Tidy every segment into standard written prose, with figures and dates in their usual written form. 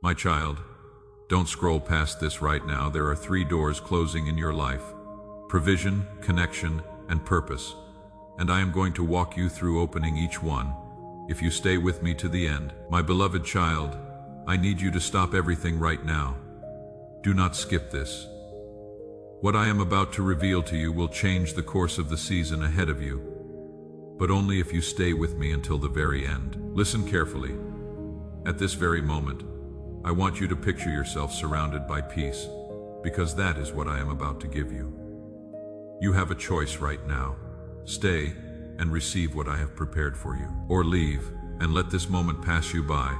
My child, don't scroll past this right now. There are 3 doors closing in your life: provision, connection, and purpose. And I am going to walk you through opening each one, if you stay with me to the end. My beloved child, I need you to stop everything right now. Do not skip this. What I am about to reveal to you will change the course of the season ahead of you, but only if you stay with me until the very end. Listen carefully. At this very moment, I want you to picture yourself surrounded by peace, because that is what I am about to give you. You have a choice right now. Stay and receive what I have prepared for you, or leave and let this moment pass you by.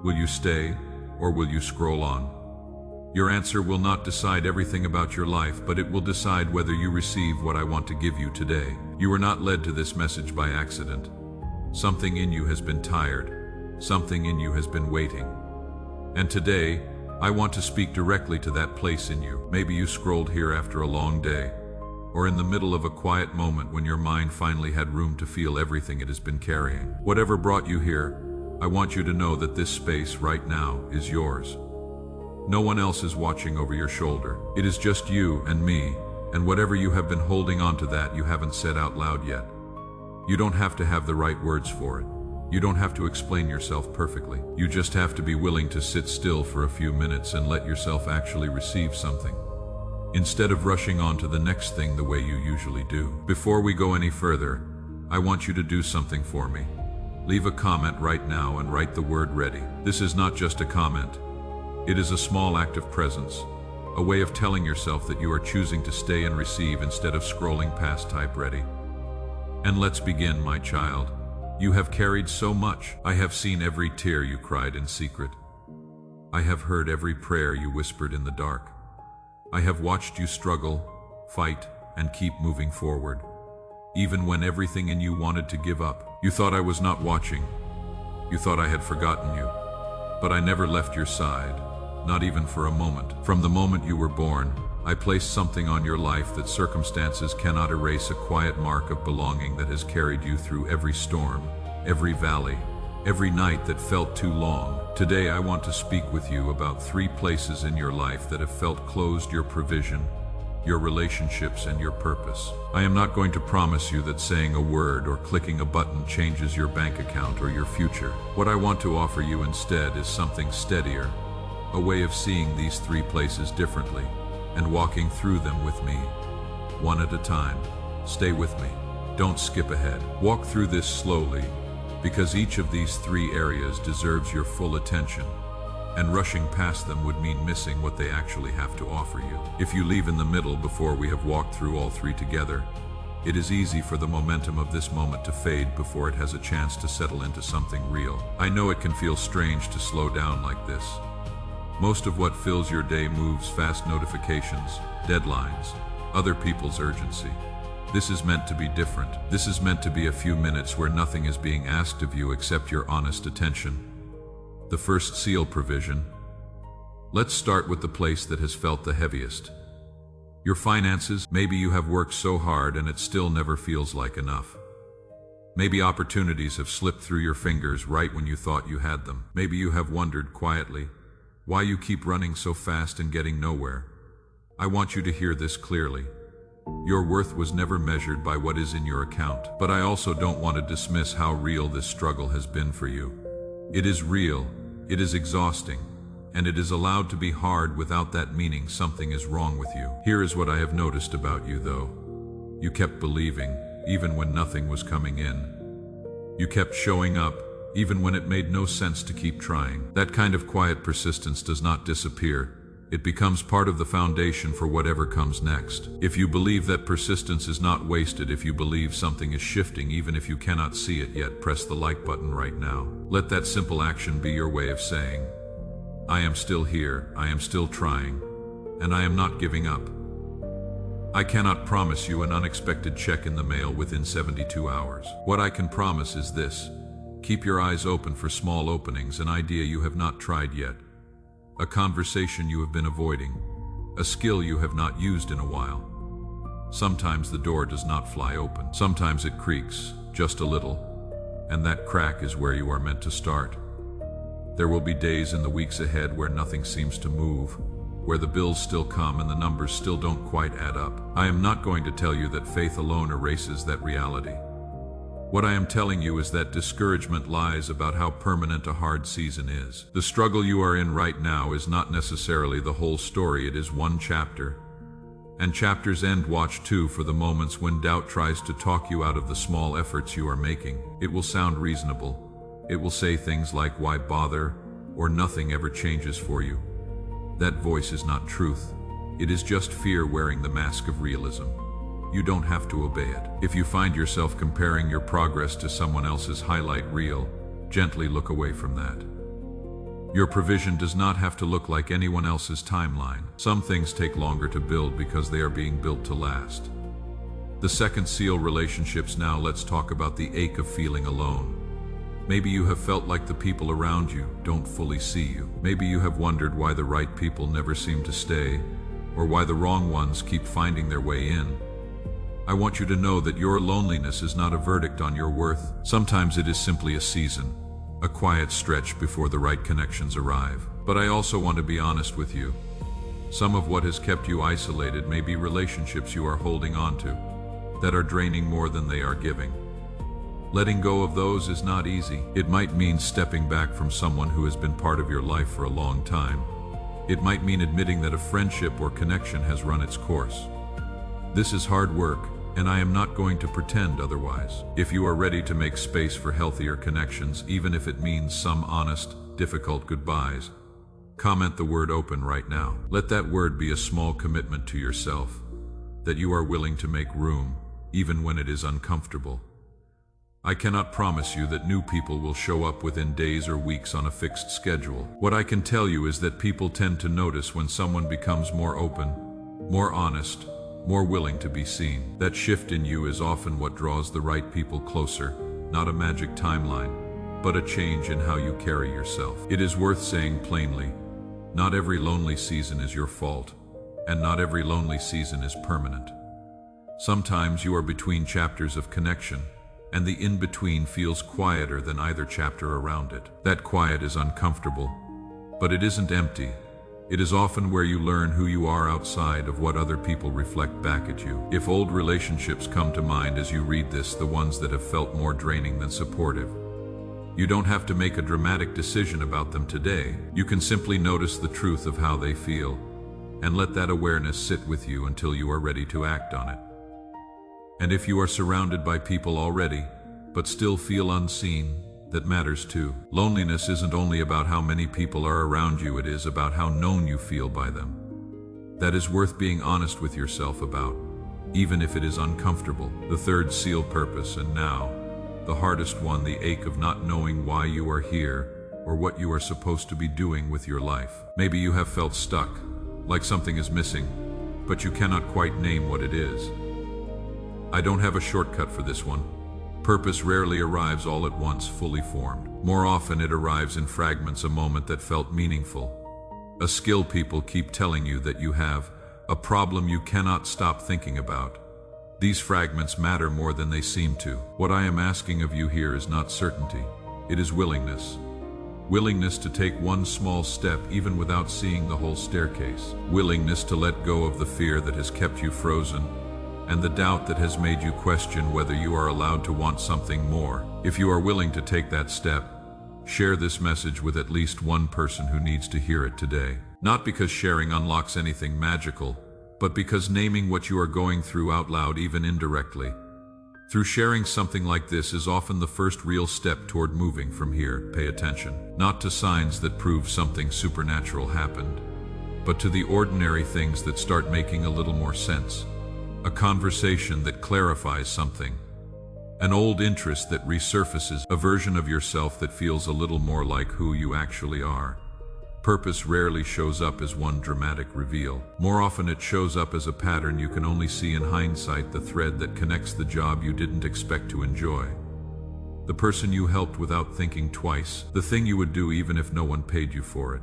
Will you stay, or will you scroll on? Your answer will not decide everything about your life, but it will decide whether you receive what I want to give you today. You were not led to this message by accident. Something in you has been tired. Something in you has been waiting. And today, I want to speak directly to that place in you. Maybe you scrolled here after a long day, or in the middle of a quiet moment when your mind finally had room to feel everything it has been carrying. Whatever brought you here, I want you to know that this space right now is yours. No one else is watching over your shoulder. It is just you and me, and whatever you have been holding on to that you haven't said out loud yet. You don't have to have the right words for it. You don't have to explain yourself perfectly. You just have to be willing to sit still for a few minutes and let yourself actually receive something, instead of rushing on to the next thing the way you usually do. Before we go any further, I want you to do something for me. Leave a comment right now and write the word ready. This is not just a comment. It is a small act of presence, a way of telling yourself that you are choosing to stay and receive instead of scrolling past type ready. And let's begin, my child. You have carried so much. I have seen every tear you cried in secret. I have heard every prayer you whispered in the dark. I have watched you struggle, fight, and keep moving forward, even when everything in you wanted to give up. You thought I was not watching. You thought I had forgotten you. But I never left your side, not even for a moment. From the moment you were born, I placed something on your life that circumstances cannot erase, a quiet mark of belonging that has carried you through every storm, every valley, every night that felt too long. Today I want to speak with you about 3 places in your life that have felt closed: your provision, your relationships, and your purpose. I am not going to promise you that saying a word or clicking a button changes your bank account or your future. What I want to offer you instead is something steadier, a way of seeing these 3 places differently and walking through them with me, one at a time. Stay with me. Don't skip ahead. Walk through this slowly, because each of these 3 areas deserves your full attention, and rushing past them would mean missing what they actually have to offer you. If you leave in the middle before we have walked through all 3 together, it is easy for the momentum of this moment to fade before it has a chance to settle into something real. I know it can feel strange to slow down like this. Most of what fills your day moves fast: notifications, deadlines, other people's urgency. This is meant to be different. This is meant to be a few minutes where nothing is being asked of you except your honest attention. The first seal: provision. Let's start with the place that has felt the heaviest. Your finances. Maybe you have worked so hard and it still never feels like enough. Maybe opportunities have slipped through your fingers right when you thought you had them. Maybe you have wondered quietly why you keep running so fast and getting nowhere. I want you to hear this clearly. Your worth was never measured by what is in your account. But I also don't want to dismiss how real this struggle has been for you. It is real, it is exhausting, and it is allowed to be hard without that meaning something is wrong with you. Here is what I have noticed about you, though. You kept believing, even when nothing was coming in. You kept showing up, even when it made no sense to keep trying. That kind of quiet persistence does not disappear. It becomes part of the foundation for whatever comes next. If you believe that persistence is not wasted, if you believe something is shifting even if you cannot see it yet, press the like button right now. Let that simple action be your way of saying, I am still here, I am still trying, and I am not giving up. I cannot promise you an unexpected check in the mail within 72 hours. What I can promise is this: keep your eyes open for small openings, an idea you have not tried yet, a conversation you have been avoiding, a skill you have not used in a while. Sometimes the door does not fly open. Sometimes it creaks, just a little, and that crack is where you are meant to start. There will be days in the weeks ahead where nothing seems to move, where the bills still come and the numbers still don't quite add up. I am not going to tell you that faith alone erases that reality. What I am telling you is that discouragement lies about how permanent a hard season is. The struggle you are in right now is not necessarily the whole story, it is one chapter. And chapters end. Watch too for the moments when doubt tries to talk you out of the small efforts you are making. It will sound reasonable. It will say things like, "Why bother?" or "Nothing ever changes for you." That voice is not truth. It is just fear wearing the mask of realism. You don't have to obey it. If you find yourself comparing your progress to someone else's highlight reel, gently look away from that. Your provision does not have to look like anyone else's timeline. Some things take longer to build because they are being built to last. The second seal, relationships. Now let's talk about the ache of feeling alone. Maybe you have felt like the people around you don't fully see you. Maybe you have wondered why the right people never seem to stay, or why the wrong ones keep finding their way in. I want you to know that your loneliness is not a verdict on your worth. Sometimes it is simply a season, a quiet stretch before the right connections arrive. But I also want to be honest with you. Some of what has kept you isolated may be relationships you are holding on to that are draining more than they are giving. Letting go of those is not easy. It might mean stepping back from someone who has been part of your life for a long time. It might mean admitting that a friendship or connection has run its course. This is hard work, and I am not going to pretend otherwise. If you are ready to make space for healthier connections, even if it means some honest, difficult goodbyes, comment the word "open" right now. Let that word be a small commitment to yourself, that you are willing to make room, even when it is uncomfortable. I cannot promise you that new people will show up within days or weeks on a fixed schedule. What I can tell you is that people tend to notice when someone becomes more open, more honest, more willing to be seen. That shift in you is often what draws the right people closer, not a magic timeline, but a change in how you carry yourself. It is worth saying plainly, not every lonely season is your fault, and not every lonely season is permanent. Sometimes you are between chapters of connection, and the in-between feels quieter than either chapter around it. That quiet is uncomfortable, but it isn't empty. It is often where you learn who you are outside of what other people reflect back at you. If old relationships come to mind as you read this, the ones that have felt more draining than supportive, you don't have to make a dramatic decision about them today. You can simply notice the truth of how they feel, and let that awareness sit with you until you are ready to act on it. And if you are surrounded by people already, but still feel unseen, that matters too. Loneliness isn't only about how many people are around you, it is about how known you feel by them. That is worth being honest with yourself about, even if it is uncomfortable. The third seal, purpose, and now, the hardest one, the ache of not knowing why you are here or what you are supposed to be doing with your life. Maybe you have felt stuck, like something is missing, but you cannot quite name what it is. I don't have a shortcut for this one. Purpose rarely arrives all at once, fully formed. More often it arrives in fragments, a moment that felt meaningful, a skill people keep telling you that you have, a problem you cannot stop thinking about. These fragments matter more than they seem to. What I am asking of you here is not certainty, it is willingness. Willingness to take one small step even without seeing the whole staircase. Willingness to let go of the fear that has kept you frozen, and the doubt that has made you question whether you are allowed to want something more. If you are willing to take that step, share this message with at least one person who needs to hear it today. Not because sharing unlocks anything magical, but because naming what you are going through out loud, even indirectly, through sharing something like this, is often the first real step toward moving from here. Pay attention, not to signs that prove something supernatural happened, but to the ordinary things that start making a little more sense. A conversation that clarifies something, an old interest that resurfaces, a version of yourself that feels a little more like who you actually are. Purpose rarely shows up as one dramatic reveal. More often it shows up as a pattern you can only see in hindsight, the thread that connects the job you didn't expect to enjoy, the person you helped without thinking twice, the thing you would do even if no one paid you for it.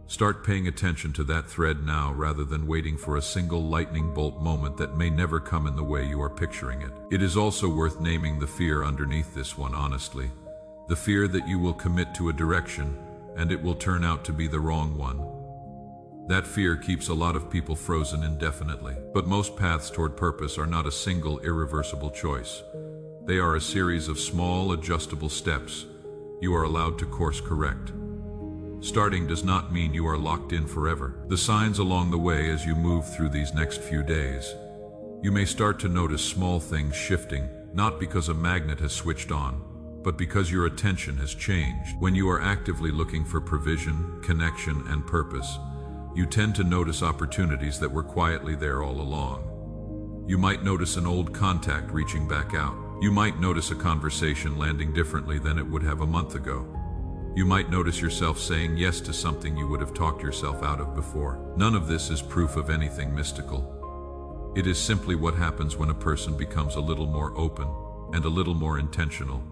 Start paying attention to that thread now, rather than waiting for a single lightning bolt moment that may never come in the way you are picturing it. It is also worth naming the fear underneath this one honestly. The fear that you will commit to a direction, and it will turn out to be the wrong one. That fear keeps a lot of people frozen indefinitely. But most paths toward purpose are not a single irreversible choice. They are a series of small, adjustable steps you are allowed to course correct. Starting does not mean you are locked in forever. The signs along the way as you move through these next few days. You may start to notice small things shifting, not because a magnet has switched on, but because your attention has changed. When you are actively looking for provision, connection, and purpose, you tend to notice opportunities that were quietly there all along. You might notice an old contact reaching back out. You might notice a conversation landing differently than it would have a month ago. You might notice yourself saying yes to something you would have talked yourself out of before. None of this is proof of anything mystical. It is simply what happens when a person becomes a little more open and a little more intentional.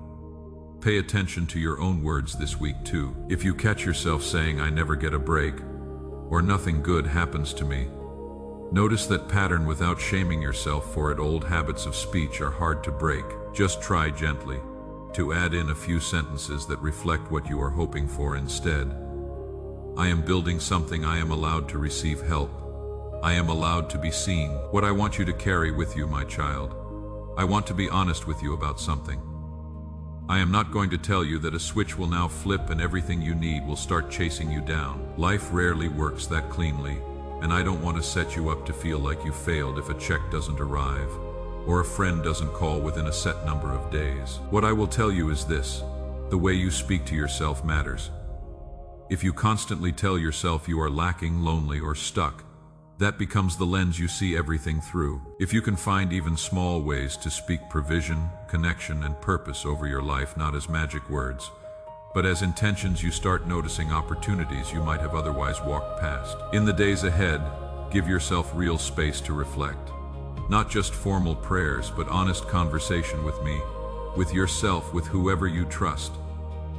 Pay attention to your own words this week too. If you catch yourself saying, "I never get a break," or "nothing good happens to me," notice that pattern without shaming yourself for it. Old habits of speech are hard to break. Just try gently to add in a few sentences that reflect what you are hoping for instead. I am building something. I am allowed to receive help. I am allowed to be seen. What I want you to carry with you, my child. I want to be honest with you about something. I am not going to tell you that a switch will now flip and everything you need will start chasing you down. Life rarely works that cleanly, and I don't want to set you up to feel like you failed if a check doesn't arrive, or a friend doesn't call within a set number of days. What I will tell you is this: the way you speak to yourself matters. If you constantly tell yourself you are lacking, lonely, or stuck, that becomes the lens you see everything through. If you can find even small ways to speak provision, connection, and purpose over your life, not as magic words, but as intentions, you start noticing opportunities you might have otherwise walked past. In the days ahead, give yourself real space to reflect. Not just formal prayers, but honest conversation with me, with yourself, with whoever you trust.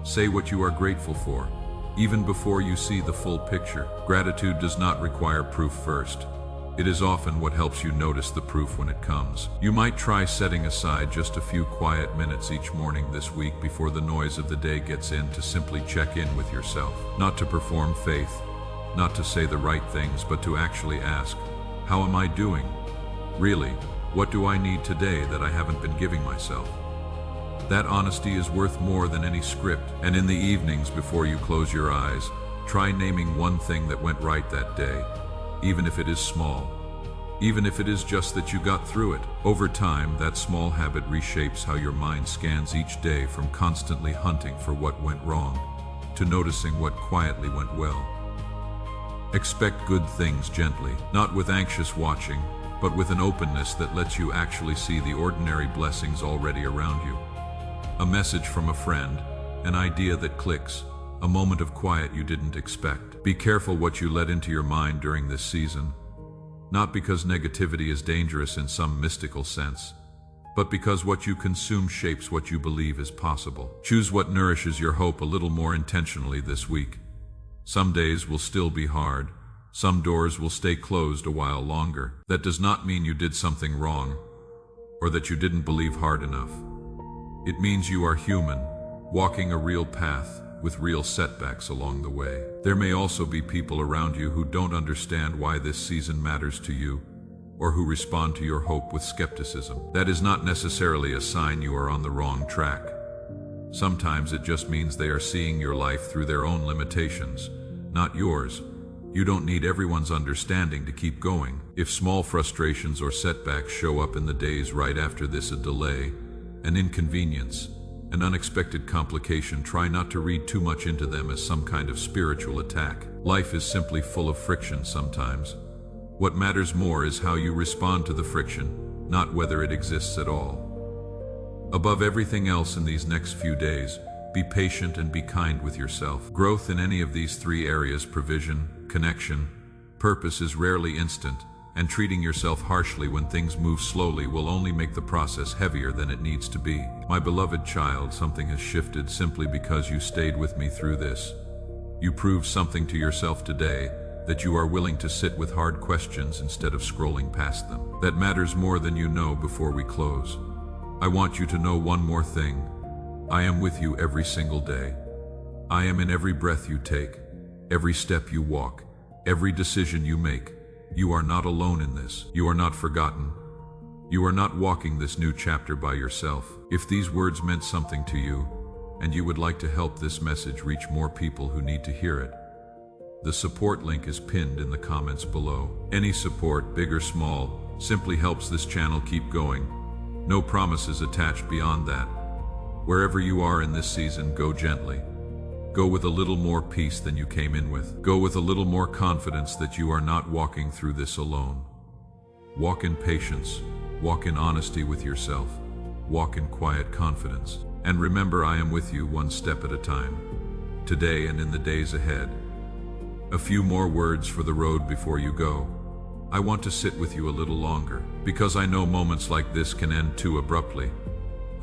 Say what you are grateful for, even before you see the full picture. Gratitude does not require proof first. It is often what helps you notice the proof when it comes. You might try setting aside just a few quiet minutes each morning this week before the noise of the day gets in, to simply check in with yourself. Not to perform faith, not to say the right things, but to actually ask, how am I doing? Really, what do I need today that I haven't been giving myself? That honesty is worth more than any script. And in the evenings before you close your eyes, try naming one thing that went right that day, even if it is small. Even if it is just that you got through it. Over time, that small habit reshapes how your mind scans each day, from constantly hunting for what went wrong to noticing what quietly went well. Expect good things gently, not with anxious watching, but with an openness that lets you actually see the ordinary blessings already around you. A message from a friend, an idea that clicks, a moment of quiet you didn't expect. Be careful what you let into your mind during this season, not because negativity is dangerous in some mystical sense, but because what you consume shapes what you believe is possible. Choose what nourishes your hope a little more intentionally this week. Some days will still be hard. Some doors will stay closed a while longer. That does not mean you did something wrong, or that you didn't believe hard enough. It means you are human, walking a real path with real setbacks along the way. There may also be people around you who don't understand why this season matters to you, or who respond to your hope with skepticism. That is not necessarily a sign you are on the wrong track. Sometimes it just means they are seeing your life through their own limitations, not yours. You don't need everyone's understanding to keep going. If small frustrations or setbacks show up in the days right after this, a delay, an inconvenience, an unexpected complication, try not to read too much into them as some kind of spiritual attack. Life is simply full of friction sometimes. What matters more is how you respond to the friction, not whether it exists at all. Above everything else in these next few days, be patient and be kind with yourself. Growth in any of these three areas, provision, connection, purpose, is rarely instant, and treating yourself harshly when things move slowly will only make the process heavier than it needs to be. My beloved child, something has shifted simply because you stayed with me through this. You proved something to yourself today, that you are willing to sit with hard questions instead of scrolling past them. That matters more than you know. Before we close, I want you to know one more thing. I am with you every single day. I am in every breath you take, every step you walk, every decision you make. You are not alone in this. You are not forgotten. You are not walking this new chapter by yourself. If these words meant something to you, and you would like to help this message reach more people who need to hear it, the support link is pinned in the comments below. Any support, big or small, simply helps this channel keep going. No promises attached beyond that. Wherever you are in this season, go gently. Go with a little more peace than you came in with. Go with a little more confidence that you are not walking through this alone. Walk in patience. Walk in honesty with yourself. Walk in quiet confidence. And remember, I am with you one step at a time, today and in the days ahead. A few more words for the road before you go. I want to sit with you a little longer, because I know moments like this can end too abruptly.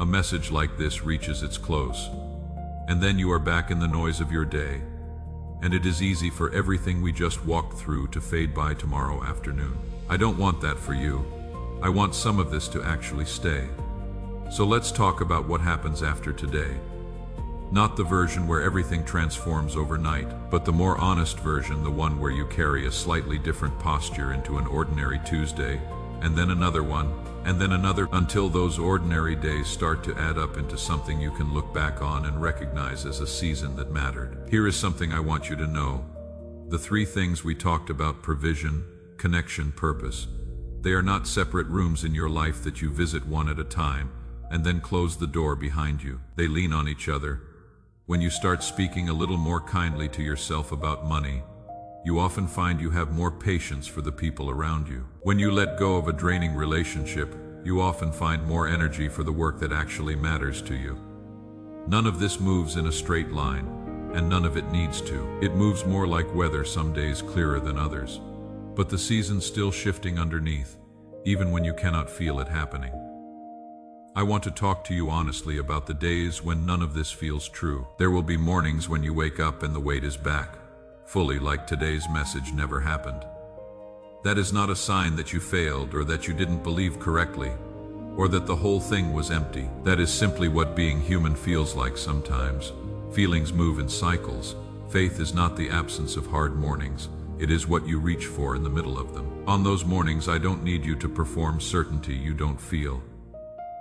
A message like this reaches its close, and then you are back in the noise of your day, and it is easy for everything we just walked through to fade by tomorrow afternoon. I don't want that for you. I want some of this to actually stay. So let's talk about what happens after today. Not the version where everything transforms overnight, but the more honest version, the one where you carry a slightly different posture into an ordinary Tuesday, and then another one, and then another, until those ordinary days start to add up into something you can look back on and recognize as a season that mattered. Here is something I want you to know. The three things we talked about: provision, connection, purpose. They are not separate rooms in your life that you visit one at a time and then close the door behind you. They lean on each other. When you start speaking a little more kindly to yourself about money, you often find you have more patience for the people around you. When you let go of a draining relationship, you often find more energy for the work that actually matters to you. None of this moves in a straight line, and none of it needs to. It moves more like weather, some days clearer than others, but the season's still shifting underneath, even when you cannot feel it happening. I want to talk to you honestly about the days when none of this feels true. There will be mornings when you wake up and the weight is back, fully, like today's message never happened. That is not a sign that you failed or that you didn't believe correctly, or that the whole thing was empty. That is simply what being human feels like sometimes. Feelings move in cycles. Faith is not the absence of hard mornings. It is what you reach for in the middle of them. On those mornings, I don't need you to perform certainty you don't feel.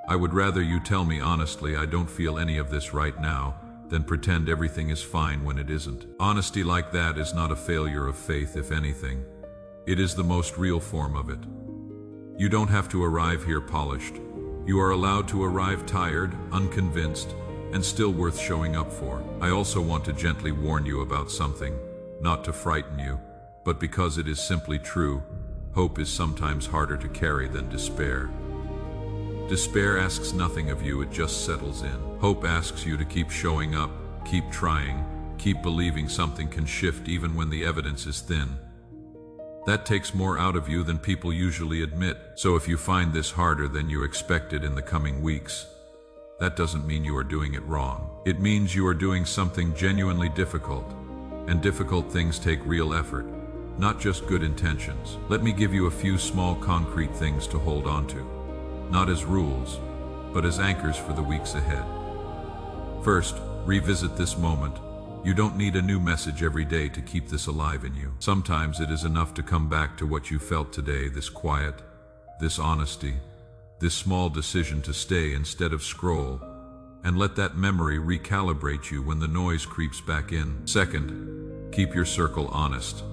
I would rather you tell me honestly, I don't feel any of this right now, than pretend everything is fine when it isn't. Honesty like that is not a failure of faith, if anything. It is the most real form of it. You don't have to arrive here polished. You are allowed to arrive tired, unconvinced, and still worth showing up for. I also want to gently warn you about something, not to frighten you, but because it is simply true. Hope is sometimes harder to carry than despair. Despair asks nothing of you, it just settles in. Hope asks you to keep showing up, keep trying, keep believing something can shift even when the evidence is thin. That takes more out of you than people usually admit. So if you find this harder than you expected in the coming weeks, that doesn't mean you are doing it wrong. It means you are doing something genuinely difficult, and difficult things take real effort, not just good intentions. Let me give you a few small concrete things to hold on to. Not as rules, but as anchors for the weeks ahead. First, revisit this moment. You don't need a new message every day to keep this alive in you. Sometimes it is enough to come back to what you felt today, this quiet, this honesty, this small decision to stay instead of scroll, and let that memory recalibrate you when the noise creeps back in. Second, keep your circle honest.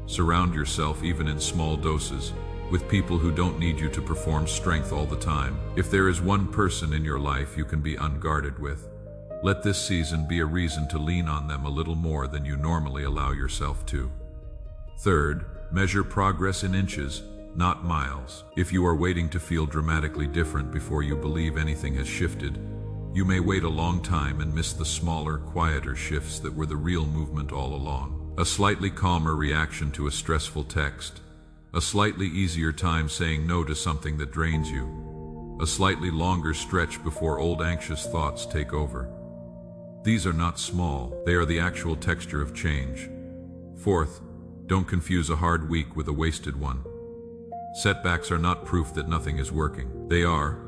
Surround yourself, even in small doses, with people who don't need you to perform strength all the time. If there is one person in your life you can be unguarded with, let this season be a reason to lean on them a little more than you normally allow yourself to. Third, measure progress in inches, not miles. If you are waiting to feel dramatically different before you believe anything has shifted, you may wait a long time and miss the smaller, quieter shifts that were the real movement all along. A slightly calmer reaction to a stressful text, a slightly easier time saying no to something that drains you, a slightly longer stretch before old anxious thoughts take over. These are not small, they are the actual texture of change. Fourth, don't confuse a hard week with a wasted one. Setbacks are not proof that nothing is working. They are,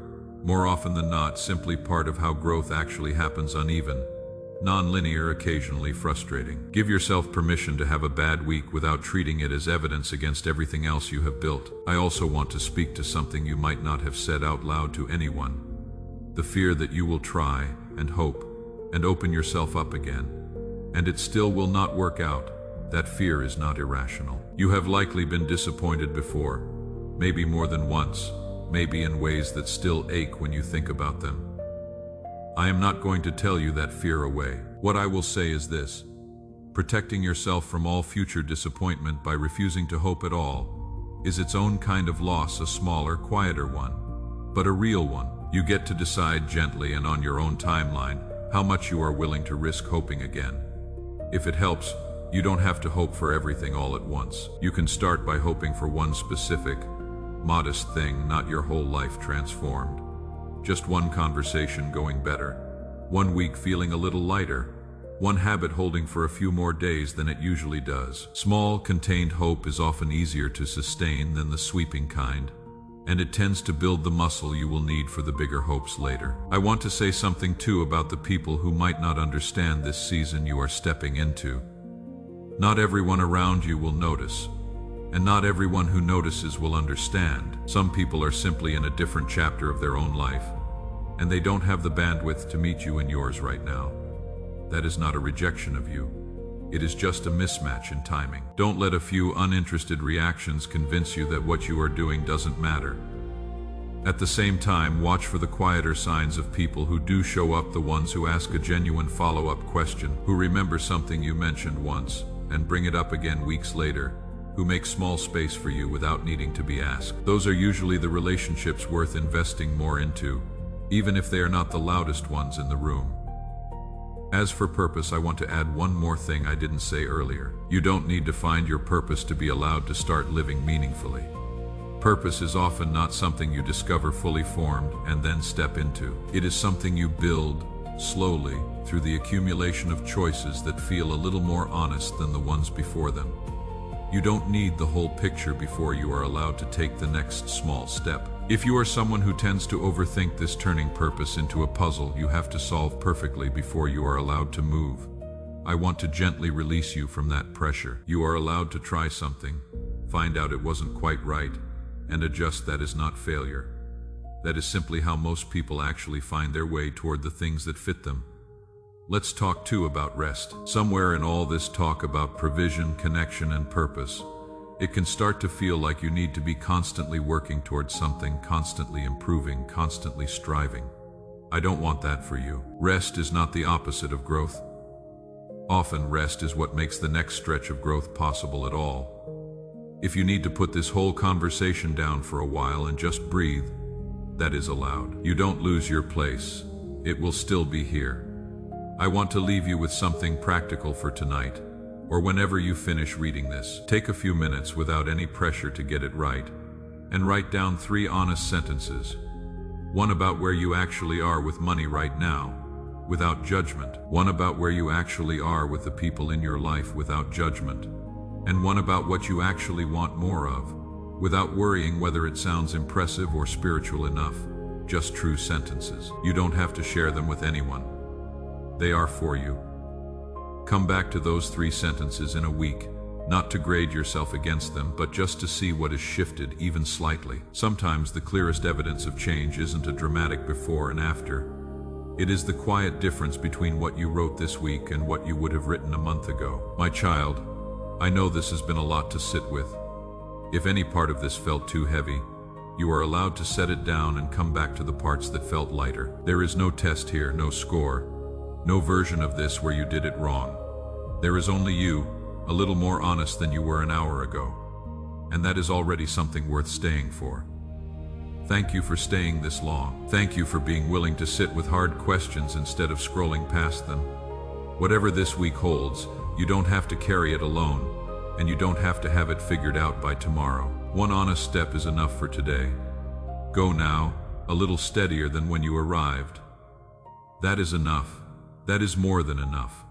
more often than not, simply part of how growth actually happens: uneven, non-linear, occasionally frustrating. Give yourself permission to have a bad week without treating it as evidence against everything else you have built. I also want to speak to something you might not have said out loud to anyone. The fear that you will try and hope and open yourself up again, and it still will not work out. That fear is not irrational. You have likely been disappointed before, maybe more than once, maybe in ways that still ache when you think about them. I am not going to tell you that fear away. What I will say is this: protecting yourself from all future disappointment by refusing to hope at all is its own kind of loss, a smaller, quieter one, but a real one. You get to decide gently and on your own timeline how much you are willing to risk hoping again. If it helps, you don't have to hope for everything all at once. You can start by hoping for one specific, modest thing, not your whole life transformed. Just one conversation going better, one week feeling a little lighter, one habit holding for a few more days than it usually does. Small, contained hope is often easier to sustain than the sweeping kind, and it tends to build the muscle you will need for the bigger hopes later. I want to say something too about the people who might not understand this season you are stepping into. Not everyone around you will notice, and not everyone who notices will understand. Some people are simply in a different chapter of their own life, and they don't have the bandwidth to meet you in yours right now. That is not a rejection of you. It is just a mismatch in timing. Don't let a few uninterested reactions convince you that what you are doing doesn't matter. At the same time, watch for the quieter signs of people who do show up, the ones who ask a genuine follow-up question, who remember something you mentioned once and bring it up again weeks later, who make small space for you without needing to be asked. Those are usually the relationships worth investing more into, even if they are not the loudest ones in the room. As for purpose, I want to add one more thing I didn't say earlier. You don't need to find your purpose to be allowed to start living meaningfully. Purpose is often not something you discover fully formed and then step into. It is something you build slowly through the accumulation of choices that feel a little more honest than the ones before them. You don't need the whole picture before you are allowed to take the next small step. If you are someone who tends to overthink this, turning purpose into a puzzle you have to solve perfectly before you are allowed to move, I want to gently release you from that pressure. You are allowed to try something, find out it wasn't quite right, and adjust. That is not failure. That is simply how most people actually find their way toward the things that fit them. Let's talk too about rest. Somewhere in all this talk about provision, connection, and purpose, it can start to feel like you need to be constantly working towards something, constantly improving, constantly striving. I don't want that for you. Rest is not the opposite of growth. Often rest is what makes the next stretch of growth possible at all. If you need to put this whole conversation down for a while and just breathe, that is allowed. You don't lose your place. It will still be here. I want to leave you with something practical for tonight, or whenever you finish reading this. Take a few minutes without any pressure to get it right, and write down 3 honest sentences. One about where you actually are with money right now, without judgment. One about where you actually are with the people in your life, without judgment. And one about what you actually want more of, without worrying whether it sounds impressive or spiritual enough. Just true sentences. You don't have to share them with anyone. They are for you. Come back to those 3 sentences in a week, not to grade yourself against them, but just to see what has shifted, even slightly. Sometimes the clearest evidence of change isn't a dramatic before and after. It is the quiet difference between what you wrote this week and what you would have written a month ago. My child, I know this has been a lot to sit with. If any part of this felt too heavy, you are allowed to set it down and come back to the parts that felt lighter. There is no test here, no score. No version of this where you did it wrong. There is only you, a little more honest than you were an hour ago. And that is already something worth staying for. Thank you for staying this long. Thank you for being willing to sit with hard questions instead of scrolling past them. Whatever this week holds, you don't have to carry it alone, and you don't have to have it figured out by tomorrow. One honest step is enough for today. Go now, a little steadier than when you arrived. That is enough. That is more than enough.